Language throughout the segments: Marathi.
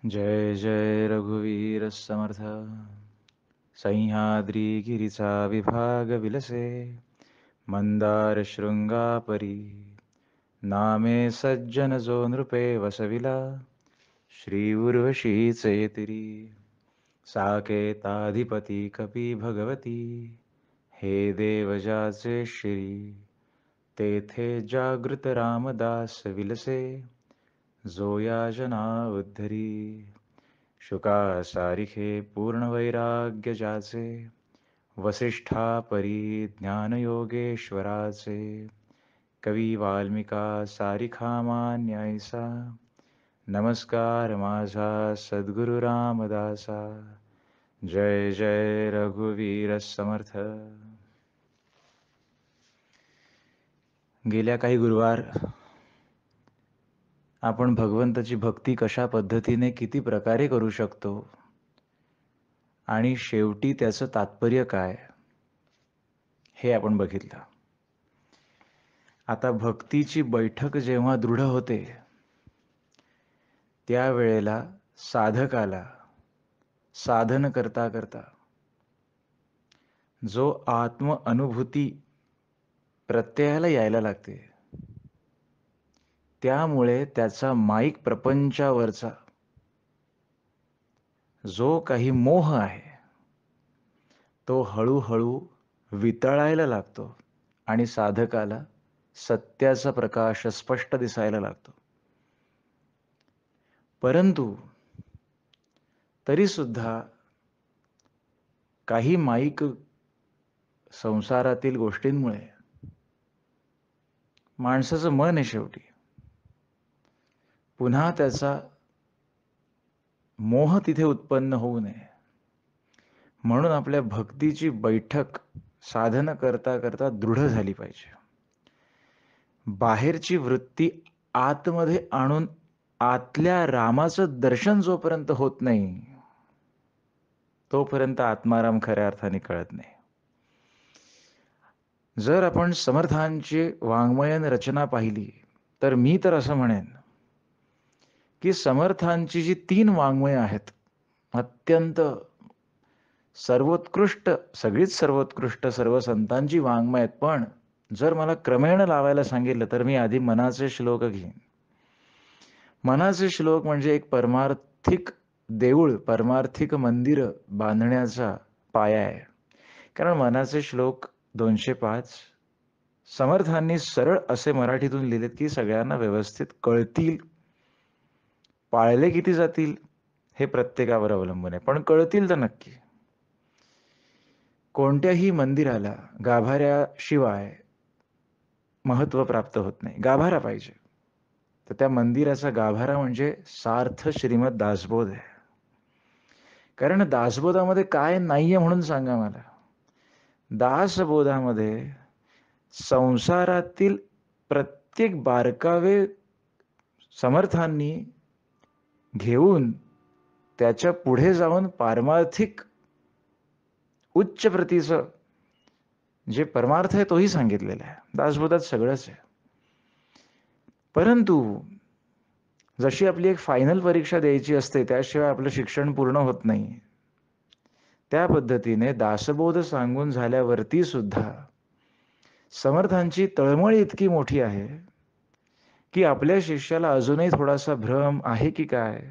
जय जय रघुवीर समर्थ. सह्याद्री गिरिचा विभाग विलसे, मंदार शृंगापरी. नामे सज्जन जो नृपे वसविला, श्री उर्वशीचे तिरी. साकेताधिपती कपी भगवती, हे देव जाचे श्री. तेथे जागृत रामदास विलसे, जो याचना उद्धरी. शुका सारिखे पूर्ण वैराग्य जाचे, वसिष्ठा परी ज्ञान योगेश्वराचे. कवी वाल्मिका सारिखा मान्यायसा, नमस्कार माझा सद्गुरु रामदासा. जय जय रघुवीर समर्थ. गेल्या काही गुरुवार आपण भगवंताची भक्ती कशा पद्धतीने किती प्रकारे करू शकतो आणि शेवटी त्याचं तात्पर्य काय हे आपण बघितलं. आता भक्तीची बैठक जेव्हा दृढ होते त्यावेळेला साधकाला साधन करता करता जो आत्म अनुभूती प्रत्ययाला यायला लागते, त्यामुळे त्याचा माईक प्रपंचावरचा जो काही मोह आहे तो हळूहळू वितळायला लागतो आणि साधकाला सत्याचा प्रकाश स्पष्ट दिसायला लागतो. परंतु तरी सुद्धा काही माईक संसारातील गोष्टींमुळे माणसाचं मन आहे शेवटी पुन्हा त्याचा मोह तिथे उत्पन्न होऊ नये म्हणून आपल्या भक्तीची बैठक साधन करता करता दृढ झाली पाहिजे. बाहेरची वृत्ती आतमध्ये आणून आतल्या रामाचं दर्शन जोपर्यंत होत नाही तोपर्यंत आत्माराम खऱ्या अर्थाने कळत नाही. जर आपण समर्थांची वाङ्मयन रचना पाहिली तर मी तर असं म्हणेन की समर्थांची जी 3 वाङ्मय आहेत अत्यंत सर्वोत्कृष्ट, सगळीच सर्वोत्कृष्ट सर्व संतांची वाङ्मय आहेत, पण जर मला क्रमेण लावायला सांगितलं तर मी आधी मनाचे श्लोक घेईन. मनाचे श्लोक म्हणजे एक परमार्थिक देऊळ, परमार्थिक मंदिर बांधण्याचा पाया आहे. कारण मनाचे श्लोक 205 समर्थांनी सरळ असे मराठीतून लिहिलेत की सगळ्यांना व्यवस्थित कळतील. पाळले किती जातील हे प्रत्येकावर अवलंबून आहे, पण कळतील तर नक्की. कोणत्याही मंदिराला गाभाऱ्याशिवाय महत्त्व प्राप्त होत नाही, गाभारा पाहिजे. तर त्या मंदिराचा गाभारा म्हणजे सार्थ श्रीमद दासबोध आहे. कारण दासबोधामध्ये काय नाहीये म्हणून सांगा मला. दासबोधामध्ये संसारातील प्रत्येक बारकावे समर्थांनी घेऊन त्याच्या पुढे जाऊन पारमार्थिक उच्च प्रतीचं जे परमार्थ आहे तोही सांगितलेला आहे. दासबोधात सगळंच आहे. परंतु जशी आपली एक फायनल परीक्षा द्यायची असते त्याशिवाय आपलं शिक्षण पूर्ण होत नाही, त्या पद्धतीने दासबोध सांगून झाल्यावरती सुद्धा समर्थांची तळमळ इतकी मोठी आहे की आपल्या शिष्याला अजूनही थोडासा भ्रम आहे की काय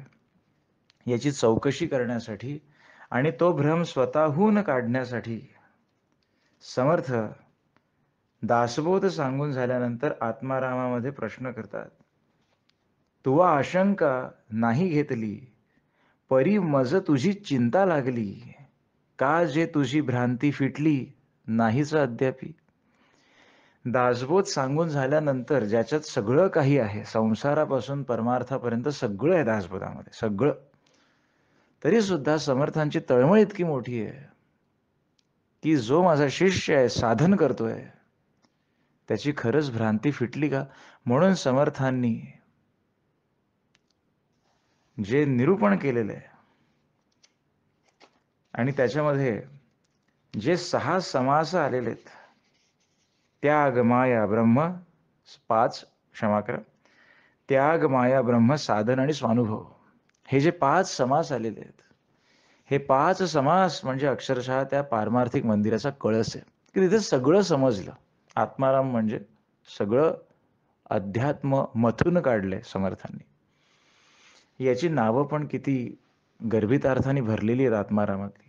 याची चौकशी करण्यासाठी आणि तो भ्रम स्वतःहून काढण्यासाठी समर्थ दासबोध सांगून झाल्यानंतर आत्मारामामध्ये प्रश्न करतात. तुवा आशंका नाही घेतली, परी मज तुझी चिंता लागली, का जे तुझी भ्रांती फिटली नाहीच अद्यापी. दासबोध सांगून झाल्यानंतर ज्याच्यात सगळं काही आहे, संसारापासून परमार्थापर्यंत सगळं आहे दासबोधामध्ये, सगळं, तरी सुद्धा समर्थांची तळमळ इतकी मोठी आहे की जो माझा शिष्य आहे, साधन करतोय, त्याची खरंच भ्रांती फिटली का. म्हणून समर्थांनी जे निरूपण केलेलं आहे आणि त्याच्यामध्ये जे 6 समास आलेले आहेत, त्याग माया ब्रह्म 5, क्षमा करा, त्याग माया ब्रह्म साधन आणि स्वानुभव, हे जे 5 समास आलेले आहेत, हे 5 समास म्हणजे अक्षरशः त्या पारमार्थिक मंदिराचा कळस आहे, की तिथे सगळं समजलं. आत्माराम म्हणजे सगळं अध्यात्म मथून काढलंय समर्थांनी. याची नावं पण किती गर्भित अर्थाने भरलेली आहेत आत्मारामातली.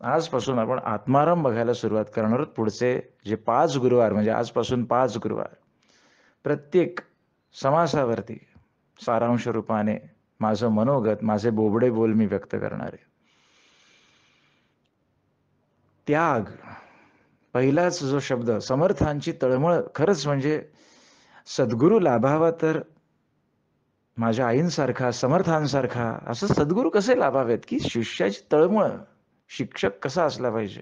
आजपासून आपण आत्माराम बघायला सुरुवात करणार आहोत. पुढचे जे 5 गुरुवार म्हणजे आजपासून 5 गुरुवार प्रत्येक समासावरती सारांश रूपाने माझं मनोगत, माझे बोबडे बोल मी व्यक्त करणार आहे. त्याग, पहिलाच जो शब्द, समर्थांची तळमळ. खरंच म्हणजे सद्गुरू लाभावा तर माझ्या आईंसारखा, समर्थांसारखा असं सद्गुरू कसे लाभावेत, की शिष्याची तळमळ. शिक्षक कसा असला पाहिजे,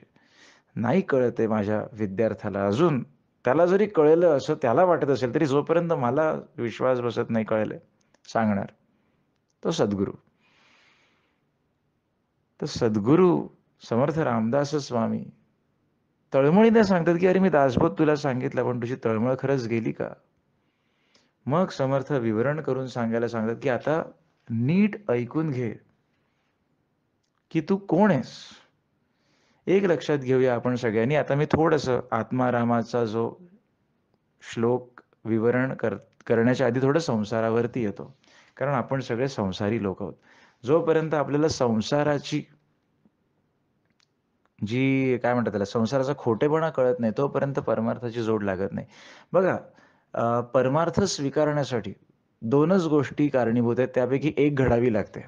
नाही कळत आहे माझ्या विद्यार्थ्याला अजून. त्याला जरी कळलं असं त्याला वाटत असेल तरी जोपर्यंत मला विश्वास बसत नाही कळलं सांगणार, तो सद्गुरू. तर सद्गुरू समर्थ रामदास स्वामी तळमळीने सांगतात, की अरे मी दासबोध तुला सांगितलं, पण तुझी तळमळ खरंच गेली का? मग समर्थ विवरण करून सांगायला सांगतात, की आता नीट ऐकून घे, की तू कोण आहेस. एक लक्षात घेऊया आपण सगळ्यांनी. आता मी थोडंसं आत्मारामाचा जो श्लोक विवरण करण्याच्या आधी थोडं संसारावरती येतो. कारण आपण सगळे संसारी लोक आहोत. जोपर्यंत आपल्याला संसाराची जी काय म्हणतात त्याला, संसाराचा खोटेपणा कळत नाही, तोपर्यंत परमार्थाची जोड लागत नाही. बघा, परमार्थ स्वीकारण्यासाठी 2च गोष्टी कारणीभूत आहेत, त्यापैकी एक घडावी लागते.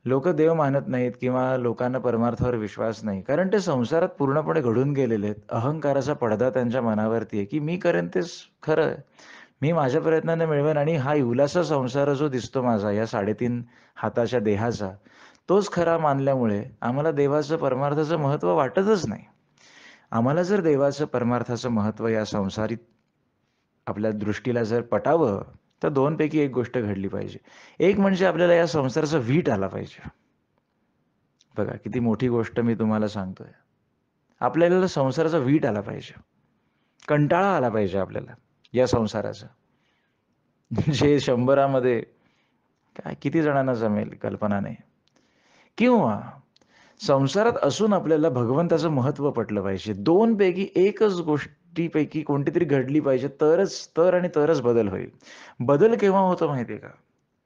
लोकं देव मानत नाहीत किंवा लोकांना परमार्थावर विश्वास नाही. कारण ते संसारात पूर्णपणे घडून गेलेले आहेत. अहंकाराचा पडदा त्यांच्या मनावरती आहे, की मी करेन तेच खरं आहे. मी माझ्या प्रयत्नाने मिळवेन आणि हा इवलासा संसार जो दिसतो माझा या 3.5 हाताच्या देहाचा, तोच खरा मानल्यामुळे आम्हाला देवाचं परमार्थाचं महत्त्व वाटतच नाही. आम्हाला जर देवाचं परमार्थाचं महत्त्व या संसारिक आपल्या दृष्टीला जर पटावं, तर 2 पैकी एक गोष्ट घडली पाहिजे. एक म्हणजे आपल्याला या संसाराचा वीट आला पाहिजे. बघा किती मोठी गोष्ट मी तुम्हाला सांगतोय. आपल्याला संसाराचा वीट आला पाहिजे. कंटाळा आला पाहिजे आपल्याला या संसाराचा. जे 100मध्ये काय किती जणांना जमेल कल्पना नाही. किंवा संसारात असून आपल्याला भगवंताचं महत्त्व पटलं पाहिजे. 2 पैकी एकच गोष्टीपैकी कोणतीतरी घडली पाहिजे, तरच बदल होईल. बदल केव्हा होतो माहिती आहे का?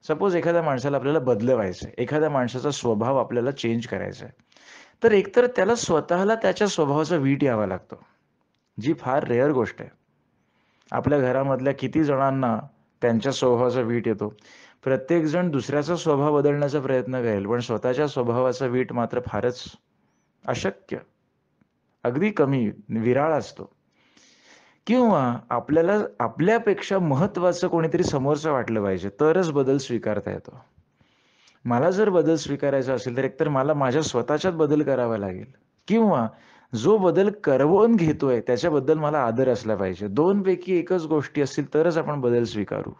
सपोज एखाद्या माणसाला आपल्याला बदलवायचं आहे. एखाद्या माणसाचा स्वभाव आपल्याला चेंज करायचा आहे. तर एकतर त्याला स्वतःला त्याच्या स्वभावाचा वीट यावा लागतो, जी फार रेअर गोष्ट आहे. आपल्या घरामधल्या किती जणांना त्यांच्या स्वभावाचा वीट येतो. प्रत्येकजण दुसऱ्याचा स्वभाव बदलण्याचा प्रयत्न करेल, पण स्वतःच्या स्वभावाचा वीट मात्र फारच अशक्य, अगदी कमी, विराळ असतो. किंवा आपल्याला आपल्यापेक्षा महत्त्वाचं कोणीतरी समोरचं वाटलं पाहिजे, तरच बदल स्वीकारता येतो. मला जर बदल स्वीकारायचा असेल, तर एकतर मला माझ्या स्वतःच्यात बदल करावा लागेल किंवा जो बदल करवून घेतोय त्याच्याबद्दल मला आदर असला पाहिजे. 2 पैकी एकच गोष्टी असतील तरच आपण बदल स्वीकारू.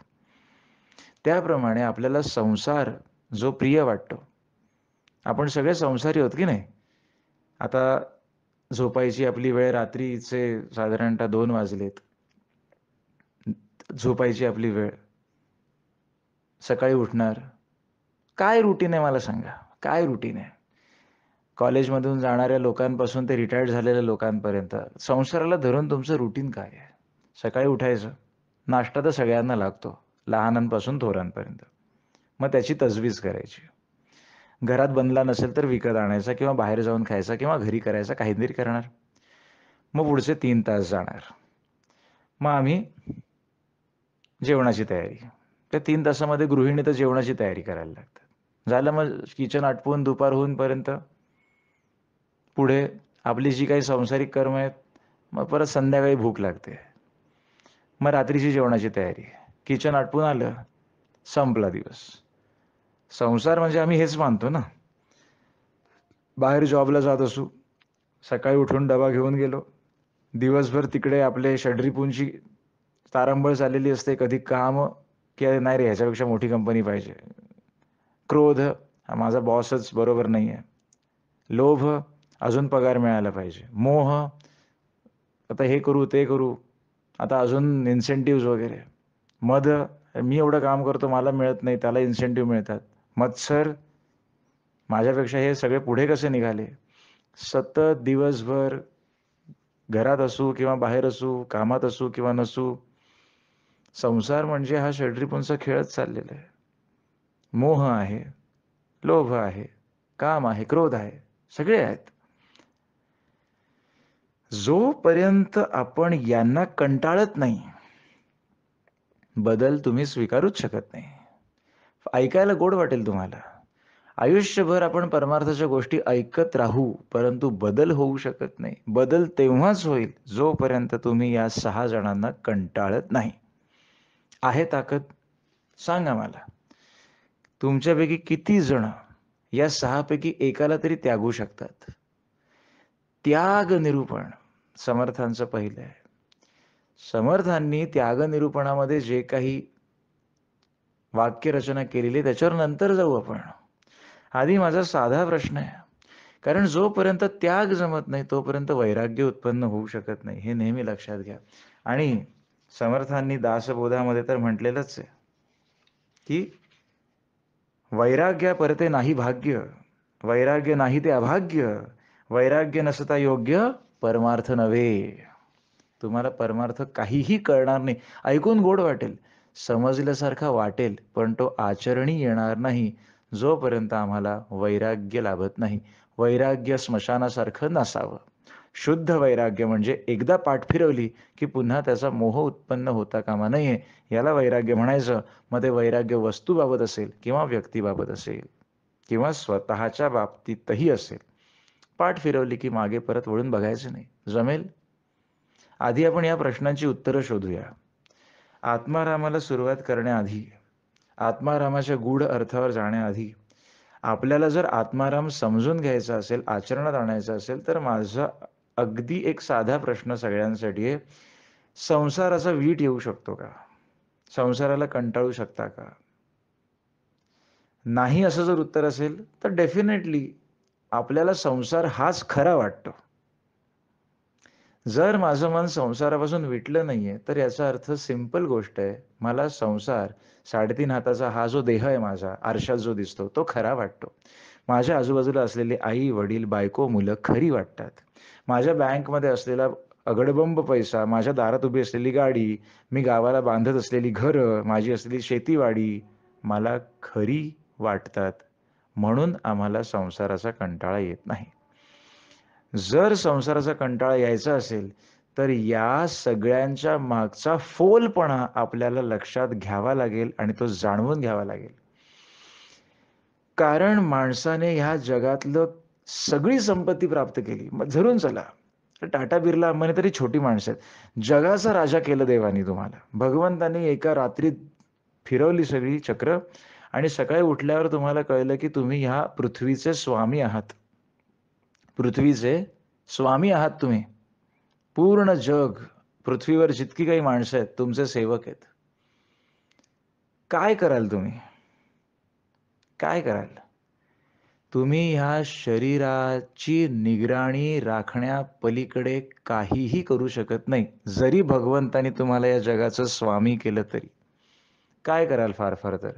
त्याप्रमाणे आपल्याला संसार जो प्रिय वाटतो, आपण सगळे संसारी आहोत की नाही? आता झोपायची आपली वेळ रात्रीचे साधारणतः 2 वाजलेत. झोपायची आपली वेळ. सकाळी उठणार. काय रुटीन आहे मला सांगा? काय रुटीन आहे? कॉलेजमधून जाणाऱ्या लोकांपासून ते रिटायर्ड झालेल्या लोकांपर्यंत संसाराला धरून तुमचं रुटीन काय आहे? सकाळी उठायचं. नाश्ता तर सगळ्यांना लागतो, लहानांपासून थोरांपर्यंत. मग त्याची तजवीज करायची. घरात बनला नसेल तर विकत आणायचा किंवा बाहेर जाऊन खायचा किंवा घरी करायचा, काहीतरी करणार. मग पुढचे 3 तास जाणार. मग आम्ही जेवणाची तयारी. त्या 3 तासामध्ये गृहिणी तर जेवणाची तयारी करायला लागतात. झालं मग किचन आटपून दुपार होईपर्यंत पुढे आपली जी काही सांसारिक कर्म आहेत, मग परत संध्याकाळी भूक लागते. मग रात्रीची जेवणाची तयारी. किचन आटपून आलं, संपला दिवस. संसार म्हणजे आम्ही हेच मानतो ना. बाहेर जॉबला जात असू, सकाळी उठून डबा घेऊन गेलो. दिवसभर तिकडे आपले षड्रिपूंची तारंबळ चाललेली असते. कधी काम, की नाही रे ह्याच्यापेक्षा मोठी कंपनी पाहिजे. क्रोध, हा माझा बॉसच बरोबर नाहीये. लोभ, अजून पगार मिळायला पाहिजे. मोह, आता हे करू, ते करू. आता अजून इन्सेंटिव्हज वगैरे. मद, मी एवढं काम करतो मला मिळत नाही, त्याला इन्सेंटिव्ह मिळतात. मत्सर, माझ्यापेक्षा हे सगळे पुढे कसे निघाले. सतत दिवसभर घरात असू किंवा बाहेर असू, कामात असू किंवा नसू, संसार म्हणजे हा षड्रिपूंचा खेळच चाललेला आहे. मोह आहे, लोभ आहे, काम आहे, क्रोध आहे, सगळे आहेत. जोपर्यंत आपण यांना कंटाळत नाही, बदल तुम्ही स्वीकारूच शकत नाही. ऐकायला गोड वाटेल तुम्हाला. आयुष्यभर आपण परमार्थाच्या गोष्टी ऐकत राहू, परंतु बदल होऊ शकत नाही. बदल तेव्हाच होईल जोपर्यंत तुम्ही या 6 जणांना कंटाळत नाही. आहे ताकद? सांगा मला. तुमच्यापैकी किती जण या 6 पैकी एकाला तरी त्यागू शकतात? त्याग निरूपण समर्थांचं पहिलं आहे. समर्थांनी त्याग निरूपणामध्ये जे काही वाक्यरचना केलेली त्याच्यावर नंतर जाऊ आपण. आधी माझा साधा प्रश्न आहे, कारण जोपर्यंत त्याग जमत नाही तोपर्यंत वैराग्य उत्पन्न होऊ शकत नाही, हे नेहमी लक्षात घ्या. आणि समर्थांनी दासबोधामध्ये तर म्हटलेलंच आहे की वैराग्य परते नाही भाग्य, वैराग्य नाही ते अभाग्य, वैराग्य नसता योग्य परमार्थ नव्हे. तुम्हाला परमार्थ काहीही कळणार नाही. ऐकून गोड वाटेल, समजल्यासारखा वाटेल, पण तो आचरणी येणार नाही जोपर्यंत आम्हाला वैराग्य लाभत नाही. वैराग्य स्मशानासारखं नसावं. शुद्ध वैराग्य म्हणजे एकदा पाठ फिरवली की पुन्हा त्याचा मोह उत्पन्न होता कामा नये, याला वैराग्य म्हणायचं. मग ते वैराग्य वस्तूबाबत असेल किंवा व्यक्तीबाबत असेल किंवा स्वतःच्या बाबतीतही असेल. पाठ फिरवली की मागे परत वळून बघायचं नाही. जमेल? आधी आपण या प्रश्नांची उत्तरं शोधूया. आत्मारामाला सुरुवात करण्याआधी, आत्मारामाच्या गूढ अर्थावर जाण्याआधी, आपल्याला जर आत्माराम समजून घ्यायचा असेल, आचरणात आणायचा असेल, तर माझा अगदी एक साधा प्रश्न सगळ्यांसाठी आहे. संसाराचा वीट येऊ शकतो का? संसाराला कंटाळू शकता का? नाही असं जर उत्तर असेल तर डेफिनेटली आपल्याला संसार हाच खरा वाटतो. जर माझं मन संसारापासून विटलं नाहीये तर याचा अर्थ सिंपल गोष्ट आहे, मला संसार 3.5 हाताचा हा जो देह आहे माझा, आरशात जो दिसतो तो खरा वाटतो. माझ्या आजूबाजूला असलेले आई वडील बायको मुलं खरी वाटतात. माझ्या बँकमध्ये असलेला अगडबंब पैसा, माझ्या दारात उभी असलेली गाडी, मी गावाला बांधत असलेली घरं, माझी असलेली शेतीवाडी मला खरी वाटतात. म्हणून आम्हाला संसाराचा कंटाळा येत नाही. जर संसाराचा कंटाळा यायचा असेल तर या सगळ्यांच्या मागचा फोलपणा आपल्याला लक्षात घ्यावा लागेल आणि तो जाणवून घ्यावा लागेल. कारण माणसाने ह्या जगातलं सगळी संपत्ती प्राप्त केली. मग धरून चला, टाटा बिर्ला अंबानी तरी छोटी माणसं आहेत. जगाचा राजा केलं देवानी तुम्हाला. भगवंतांनी एका रात्रीत फिरवली सगळी चक्र आणि सकाळी उठल्यावर तुम्हाला कळलं की तुम्ही ह्या पृथ्वीचे स्वामी आहात. पृथ्वीचे स्वामी आहात तुम्ही. पूर्ण जग, पृथ्वीवर जितकी काही माणसं आहेत तुमचे सेवक आहेत. काय कराल तुम्ही? काय कराल? तुम्ही ह्या शरीराची निगराणी राखण्यापलीकडे काहीही करू शकत नाही. जरी भगवंतानी तुम्हाला या जगाचं स्वामी केलं तरी. काय कराल फार फार तर?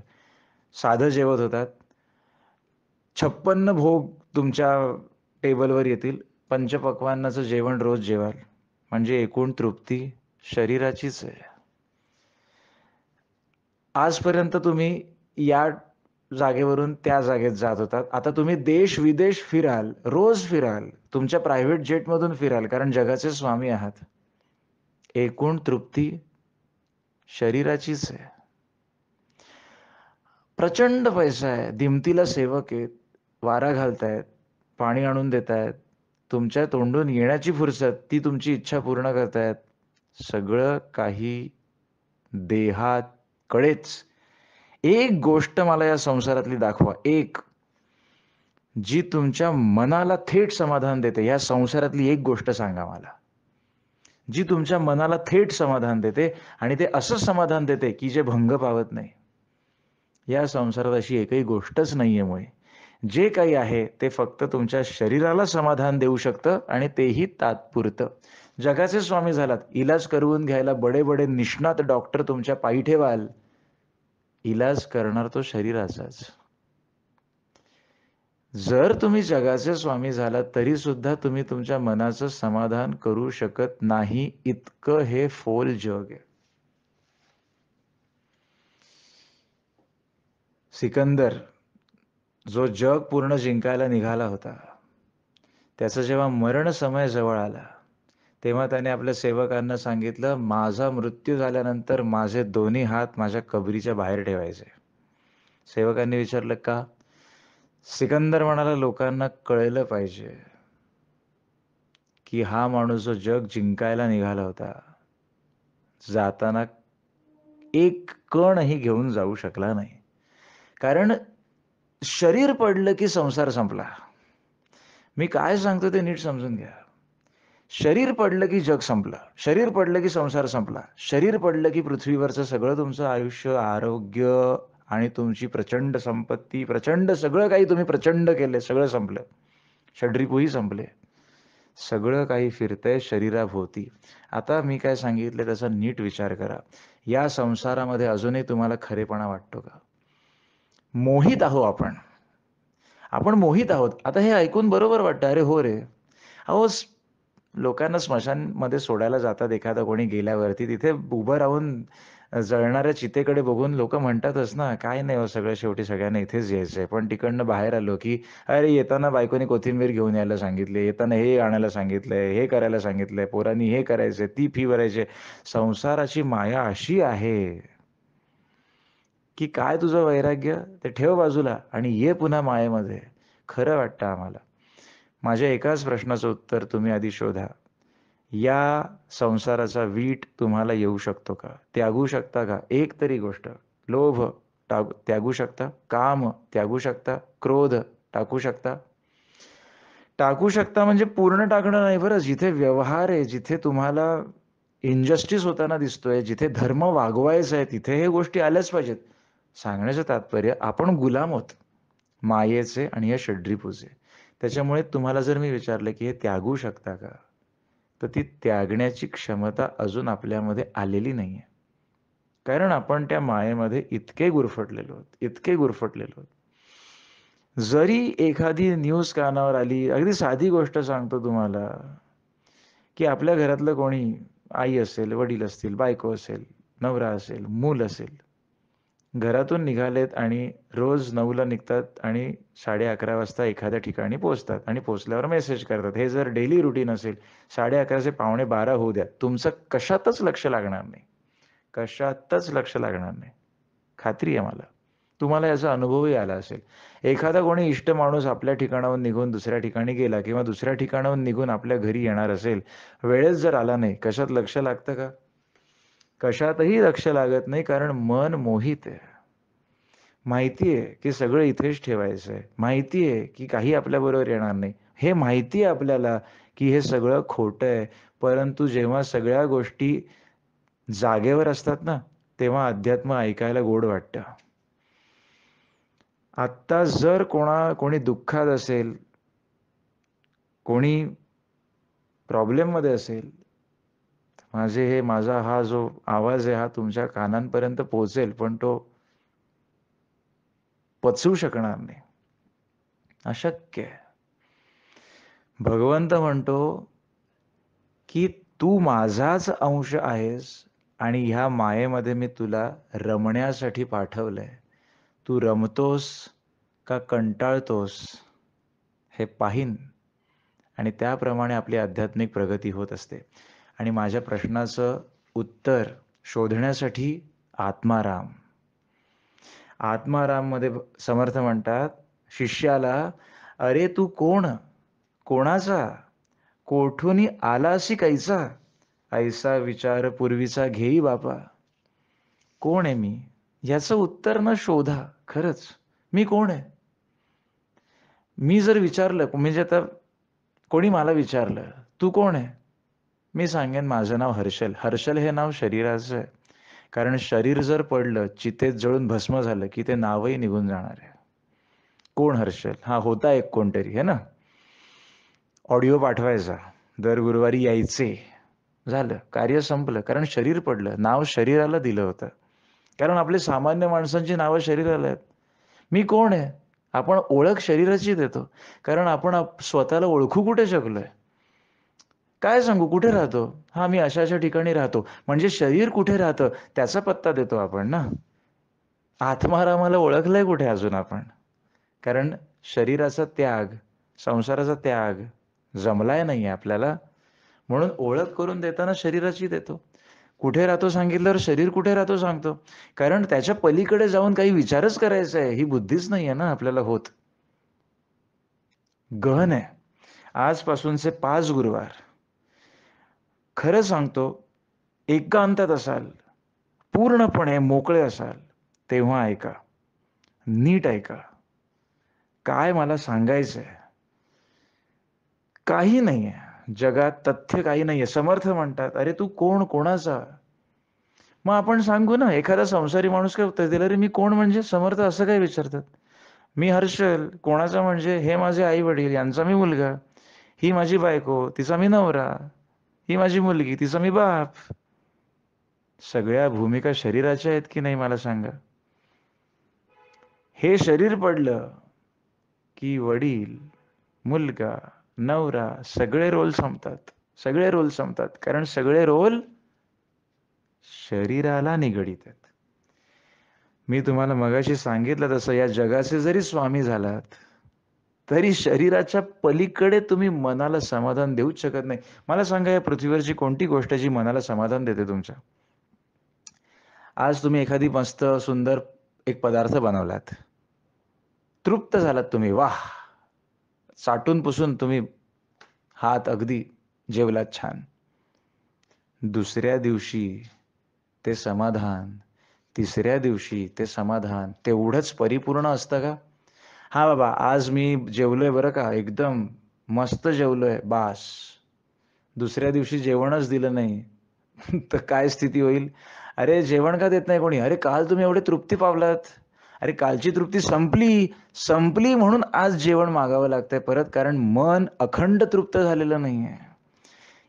साधं जेवत होतात, 56 भोग तुमच्या टेबलवर येतील, पंचपक्वान्नाचं जेवण रोज जेवाल, म्हणजे एकूण तृप्ती शरीराचीच आहे. आजपर्यंत तुम्ही या जागेवरून त्या जागेत जात होतात. आता तुम्ही देश विदेश फिराल, रोज फिराल, तुमच्या प्रायव्हेट जेटमधून फिराल, कारण जगाचे स्वामी आहात. एकूण तृप्ती शरीराचीच आहे. प्रचंड पैसा आहे, दिमतीला सेवक आहेत, वारा घालतायत, पाणी आणून देतायत, तुमच्या तोंडून येण्याची फुरसत ती तुमची इच्छा पूर्ण करतायत. सगळं काही देहाकडेच. एक गोष्ट मला या संसारातली दाखवा, एक जी तुमच्या मनाला थेट समाधान देते. या संसारातली एक गोष्ट सांगा मला, जी तुमच्या मनाला थेट समाधान देते आणि ते असं समाधान देते की जे भंग पावत नाही. या संसारात अशी एकही गोष्टच नाहीये. मुळे जे काही आहे ते फक्त तुमच्या शरीराला समाधान देऊ शकतं आणि तेही तात्पुरतं. जगाचे स्वामी झालात, इलाज करवून घ्यायला बडे बडे निष्णात डॉक्टर तुमच्या पायी ठेवाल, इलाज करणार तो शरीराचाच. जर तुम्ही जगाचे स्वामी झालात तरी सुद्धा तुम्ही तुमच्या मनाचं समाधान करू शकत नाही, इतकं हे फोल जग आहे. सिकंदर जो जग पूर्ण जिंकायला निघाला होता, त्याचा जेव्हा मरण समय जवळ आला, तेव्हा त्याने आपल्या सेवकांना सांगितलं, माझा मृत्यू झाल्यानंतर माझे दोन्ही हात माझ्या कबरीच्या बाहेर ठेवायचे. सेवकांनी विचारलं, का? सिकंदर म्हणाला, लोकांना कळलं पाहिजे की हा माणूस जो जग जिंकायला निघाला होता, जाताना एक कणही घेऊन जाऊ शकला नाही. कारण शरीर पडलं की संसार संपला. मी काय सांगतो ते नीट समजून घ्या. शरीर पडलं की जग संपलं. शरीर पडलं की संसार संपला. शरीर पडलं की पृथ्वीवरचं सगळं तुमचं आयुष्य, आरोग्य आणि तुमची प्रचंड संपत्ती, प्रचंड सगळं काही तुम्ही प्रचंड केले, सगळं संपलं. षड्रिपूही संपले. सगळं काही फिरतंय शरीराभोवती. आता मी काय सांगितलं त्याचा नीट विचार करा. या संसारामध्ये अजूनही तुम्हाला खरेपणा वाटतो का? मोहित आहो आपण. आपण मोहित आहोत. आता हे ऐकून बरोबर वाटतं, अरे हो रे. अहो लोकांना स्मशानमध्ये सोडायला जातात एखादा कोणी गेल्यावरती, तिथे उभं राहून जळणाऱ्या चितेकडे बघून लोकं म्हणतातच ना, "काय नाही हो, सगळं शेवटी सगळ्यांना इथेच यायचंय." पण तिकडनं बाहेर आलो, की "अरे येताना बायकोने कोथिंबीर घेऊन यायला सांगितली, येताना हे आणायला सांगितलंय, हे करायला सांगितलंय, पोरांनी हे करायचंय, ती फी भरायची." संसाराची माया अशी आहे, की काय तुझं वैराग्य ते ठेव बाजूला आणि ये पुन्हा मायेमध्ये. खरं वाटतं आम्हाला. माझ्या एकाच प्रश्नाचं उत्तर तुम्ही आधी शोधा. या संसाराचा वीट तुम्हाला येऊ शकतो का? त्यागू शकता का? एक तरी गोष्ट. लोभ त्यागू शकता? काम त्यागू शकता? क्रोध टाकू शकता? टाकू शकता म्हणजे पूर्ण टाकणं नाही बरं. जिथे व्यवहार आहे, जिथे तुम्हाला इनजस्टिस होताना दिसतोय, जिथे धर्म वागवायचा आहे, तिथे हे गोष्टी आल्याच पाहिजेत. सांगण्याचं तात्पर्य आपण गुलाम आहोत मायेचे आणि या षड्रिपूचे. त्याच्यामुळे तुम्हाला जर मी विचारलं, की हे त्यागू शकता का? तर ती त्यागण्याची क्षमता अजून आपल्यामध्ये आलेली नाहीये. कारण आपण त्या मायेमध्ये इतके गुरफटलेलो आहोत, इतके गुरफटलेलो आहोत. जरी एखादी न्यूज कानावर आली, अगदी साधी गोष्ट सांगतो तुम्हाला, की आपल्या घरातलं कोणी आई असेल, वडील असतील, बायको असेल, नवरा असेल, मूल असेल, घरातून निघालेत आणि रोज 9:00ला निघतात आणि 11:30 वाजता एखाद्या ठिकाणी पोहोचतात आणि पोहोचल्यावर मेसेज करतात. हे जर डेली रुटीन असेल, 11:30 चे 11:45 होऊ द्या. तुमचं कशातच लक्ष लागणार नाही. कशातच लक्ष लागणार नाही. खात्री आहे मला. तुम्हाला याचा अनुभवही आला असेल. एखादा कोणी इष्ट माणूस आपल्या ठिकाणाहून निघून दुसऱ्या ठिकाणी गेला किंवा दुसऱ्या ठिकाणाहून निघून आपल्या घरी येणार असेल, वेळेत जर आला नाही, कशात लक्ष लागतं का? कशातही लक्ष लागत नाही कारण मन मोहित आहे. माहिती आहे, की सगळं इथेच ठेवायचंय. माहिती आहे, की काही आपल्याबरोबर येणार नाही. हे माहिती आहे आपल्याला, की हे सगळं खोटं आहे. परंतु जेव्हा सगळ्या गोष्टी जागेवर असतात ना, तेव्हा अध्यात्म ऐकायला गोड वाटतं. आत्ता जर कोणी दुःखात असेल, कोणी प्रॉब्लेममध्ये असेल, माझा हा जो आवाज आहे, हा तुमच्या कानांपर्यंत पोहोचेल, पण तो पचवू शकणार नाही. अशक्य आहे. भगवंत म्हणतो, की तू माझाच अंश आहेस आणि ह्या मायेमध्ये मी तुला रमण्यासाठी पाठवलंय. तू रमतोस का कंटाळतोस हे पाहीन आणि त्याप्रमाणे आपली आध्यात्मिक प्रगती होत असते. आणि माझ्या प्रश्नाचं उत्तर शोधण्यासाठी आत्माराम. आत्माराममध्ये समर्थ म्हणतात शिष्याला, "अरे तू कोण? कोणाचा? कोठूनी आलासी कैसा? ऐसा विचार पूर्वीचा घेई बापा." कोण आहे मी? याचं उत्तर न शोधा. खरंच. मी कोण आहे? मी जर विचारलं म्हणजे आता कोणी मला विचारलं, "तू कोण आहे?" मी सांगेन माझं नाव हर्षल. हर्षल हे नाव शरीराचं आहे. कारण शरीर जर पडलं, चितेत जळून भस्म झालं, की ते नावही निघून जाणार आहे. कोण हर्षल? हां, होता एक कोणतरी है ना? ऑडिओ पाठवायचा. दर गुरुवारी यायचे. झालं. कार्य संपलं. कारण शरीर पडलं. नाव शरीराला दिलं होतं. कारण आपले सामान्य माणसांची नावं शरीराला आहेत. मी कोण आहे? आपण ओळख शरीराची देतो. कारण आपण स्वतःला ओळखू कुठे शकलोय? काय सांगू कुठे राहतो? हां, मी अशा-अशा ठिकाणी राहतो. म्हणजे शरीर कुठे राहतं त्याचा पत्ता देतो आपण ना. आत्मारामाला ओळखलंय कुठे अजून आपण? कारण शरीराचा त्याग, संसाराचा त्याग जमलाय नाहीये आपल्याला. म्हणून ओळख करून देताना शरीराची देतो. कुठे राहतो सांगितल्यावर शरीर कुठे राहतो सांगतो. कारण त्याच्या पलीकडे जाऊन काही विचारच करायचा आहे, ही बुद्धीच नाहीये ना आपल्याला होत. गहन आहे. आजपासूनचे 5 गुरुवार खरं सांगतो, एकांतात असाल, पूर्णपणे मोकळे असाल, तेव्हा ऐका. नीट ऐका. काय मला सांगायचंय? काही नाहीये. जगात तथ्य काही नाहीये. समर्थ म्हणतात, "अरे तू कोण? कोणाचा?" मग आपण सांगू ना, एखादा संसारी माणूस काय उत्तर दिलं, "अरे मी कोण म्हणजे?" समर्थ असं काय विचारतात. "मी हर्षल." कोणाचा म्हणजे? "हे माझे आई-वडील, यांचा मी मुलगा. ही माझी बायको, तिचा मी नवरा. ही माझी मुलगी, तिचा मी बाप." सगळ्या भूमिका शरीराच्या आहेत की नाही मला सांगा? हे शरीर पडलं, की वडील, मुलगा, नवरा सगळे रोल संपतात. सगळे रोल संपतात. कारण सगळे रोल शरीराला निगडीत आहेत. मी तुम्हाला मगाशी सांगितलं तसं या जगाचे जरी स्वामी झालात, तरी शरीराच्या पलीकडे तुम्ही मनाला समाधान देऊच शकत नाही. मला सांगा या पृथ्वीवरची कोणती गोष्ट जी मनाला समाधान देते तुमच्या? आज तुम्ही एखादी मस्त सुंदर एक पदार्थ बनवलात. तृप्त झालात तुम्ही. वाह! चाटून पुसून तुम्ही हात अगदी जेवलात छान. दुसऱ्या दिवशी ते समाधान, तिसऱ्या दिवशी ते समाधान तेवढंच परिपूर्ण असतं का? हां बाबा, आज मी जेवलोय बरं का, एकदम मस्त जेवलोय, बास. दुसऱ्या दिवशी जेवणच दिलं नाही, तर काय स्थिती होईल? "अरे, जेवण का देत नाही कोणी?" "अरे, काल तुम्ही एवढे तृप्ती पावलात." "अरे, कालची तृप्ती संपली." संपली म्हणून आज जेवण मागावं लागतंय परत, कारण मन अखंड तृप्त झालेलं नाहीये.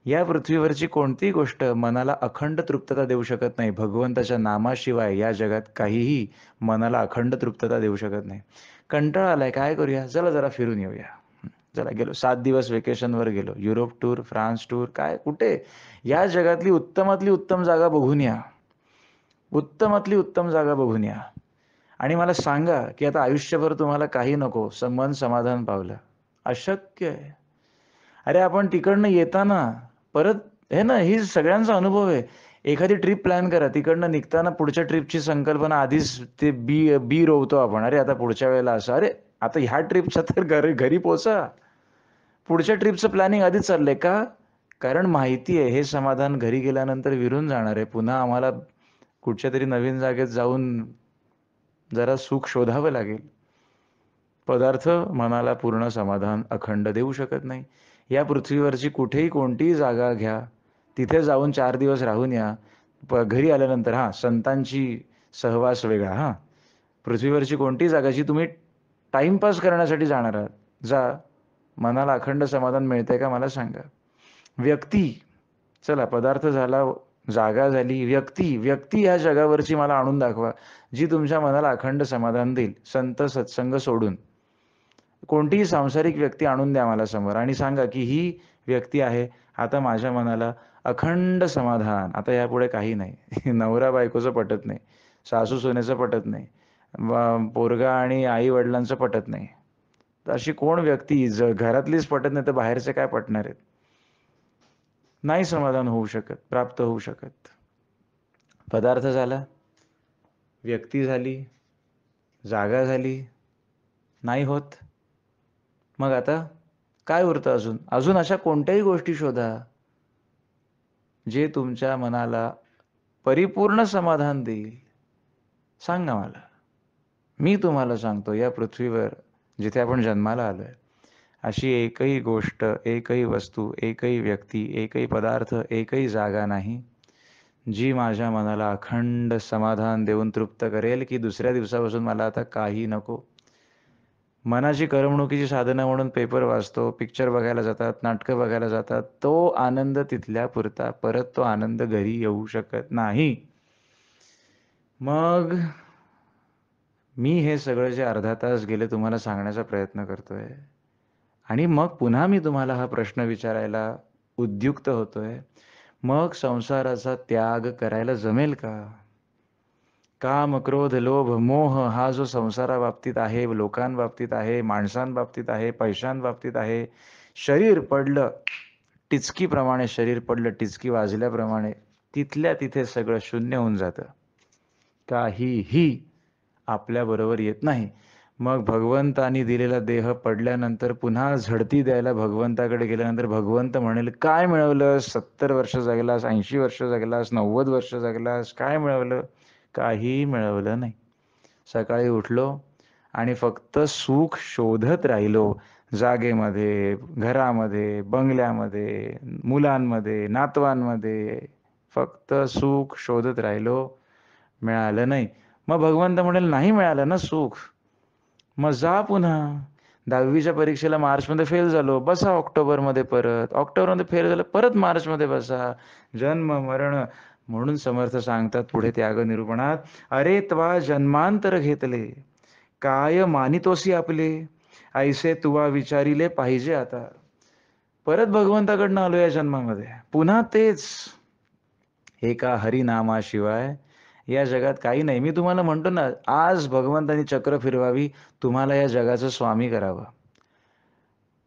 या पृथ्वीवरची कोणतीही गोष्ट मनाला अखंड तृप्तता देऊ शकत नाही. भगवंताच्या नामाशिवाय या जगात काहीही मनाला अखंड तृप्तता देऊ शकत नाही. कंटाळा आलाय, काय करूया? चला जरा फिरून येऊया. चला गेलो 7 दिवस व्हेकेशनवर गेलो. युरोप टूर, फ्रान्स टूर, काय कुठे? या जगातली उत्तमातली उत्तम जागा बघून या. उत्तमातली उत्तम जागा बघून या. आणि मला सांगा, की आता आयुष्यभर तुम्हाला काही नको, मन समाधान पावलं. अशक्य आहे. अरे, आपण तिकडनं येताना परत हे ना, ही सगळ्यांचा अनुभव आहे. एखादी ट्रिप प्लॅन करा. तिकडनं निघताना पुढच्या ट्रिपची संकल्पना आधीच ते बी रोवतो आपण. अरे, आता पुढच्या वेळेला असं. अरे, आता ह्या ट्रिपच्या तर घरी घरी पोहोचा. पुढच्या ट्रिपचं प्लॅनिंग आधीच चाललंय. का? कारण माहिती आहे हे समाधान घरी गेल्यानंतर विरून जाणार आहे. पुन्हा आम्हाला कुठच्यातरी नवीन जागेत जाऊन जरा सुख शोधावं लागेल. पदार्थ मनाला पूर्ण समाधान अखंड देऊ शकत नाही. या पृथ्वीवरची कुठेही कोणतीही जागा घ्या. तिथे जाऊन 4 दिवस राहून या. घरी आल्यानंतर हां, संतांची सहवास वेगळा हां. पृथ्वीवरची कोणतीही जागा जी तुम्ही टाईमपास करण्यासाठी जाणार आहात, जा. मनाला अखंड समाधान मिळतंय का मला सांगा. व्यक्ती, चला पदार्थ झाला, जागा झाली. व्यक्ती, व्यक्ती ह्या जगावरची मला आणून दाखवा, जी तुमच्या मनाला अखंड समाधान देईल. संत, सत्संग सोडून. कोणतीही सांसारिक व्यक्ती आणून द्या मला समोर आणि सांगा, की ही व्यक्ती आहे, आता माझ्या मनाला अखंड समाधान. आता यापुढे काही नाही. नवरा-बायकोचं पटत नाही. सासू-सुनेचं पटत नाही. पोरगा आणि आई-वडिलांचं पटत नाही. तर अशी कोण व्यक्ती घरातलीच पटत नाही, तर बाहेरचे काय पटणार आहेत? नाही समाधान होऊ शकत, प्राप्त होऊ शकत. पदार्थ झाला, व्यक्ती झाली, जागा झाली, नाही होत. मग आता काय उरतं अजून? अजून अशा कोणत्याही गोष्टी शोधा, जे तुमच्या मनाला परिपूर्ण समाधान देईल. सांगा मला. मी तुम्हाला सांगतो या पृथ्वीवर जिथे आपण जन्माला आलोय, अशी एकही गोष्ट, एकही वस्तू, एकही व्यक्ती, एकही पदार्थ, एकही जागा नाही, जी माझ्या मनाला अखंड समाधान देऊन तृप्त करेल, की दुसऱ्या दिवसापासून मला आता काही नको. मनाची करमणुकीची साधनं म्हणून पेपर वाचतो, पिक्चर बघायला जातात, नाटकं बघायला जातात. तो आनंद तिथल्यापुरता. परत तो आनंद घरी येऊ शकत नाही. मग मी हे सगळं जे अर्धा तास गेले तुम्हाला सांगण्याचा प्रयत्न करतोय आणि मग पुन्हा मी तुम्हाला हा प्रश्न विचारायला उद्युक्त होतोय, मग संसाराचा त्याग करायला जमेल का? काम, क्रोध, लोभ, मोह हा जो संसाराबाबतीत आहे, लोकांबाबतीत आहे, माणसांबाबतीत आहे, पैशांबाबतीत आहे, शरीर पडलं टिचकीप्रमाणे, शरीर पडलं टिचकी वाजल्याप्रमाणे तिथल्या तिथे सगळं शून्य होऊन जातं. काहीही आपल्याबरोबर येत नाही. मग भगवंतानी दिलेला देह पडल्यानंतर पुन्हा झडती द्यायला भगवंताकडे गेल्यानंतर भगवंत म्हणेल, "काय मिळवलंस? 70 वर्ष जगलास, 80 वर्ष जगलास, 90 वर्ष जगलास, काय मिळवलं?" काहीही मिळवलं नाही. सकाळी उठलो आणि फक्त सुख शोधत राहिलो. जागेमध्ये, घरामध्ये, बंगल्यामध्ये, मुलांमध्ये, नातवांमध्ये फक्त सुख शोधत राहिलो. मिळालं नाही. मग भगवंत म्हणेल, "नाही मिळालं ना सुख, मग जा पुन्हा." 10वीच्या परीक्षेला मार्चमध्ये फेल झालो, बसा ऑक्टोबरमध्ये परत. ऑक्टोबरमध्ये फेल झालं, परत मार्चमध्ये बसा. जन्म, मरण म्हणून समर्थ सांगतात पुढे त्याग निरूपणात, "अरे त्वा जन्मांतर घेतले, काय मानितोसी आपले, ऐसे तुवा विचारिले पाहिजे आता." परत भगवंताकडनं आलो या जन्मामध्ये. पुन्हा तेच. एका हरिनामाशिवाय या जगात काही नाही. मी तुम्हाला म्हणतो ना, आज भगवंतानी चक्र फिरवावी, तुम्हाला या जगाचं स्वामी करावं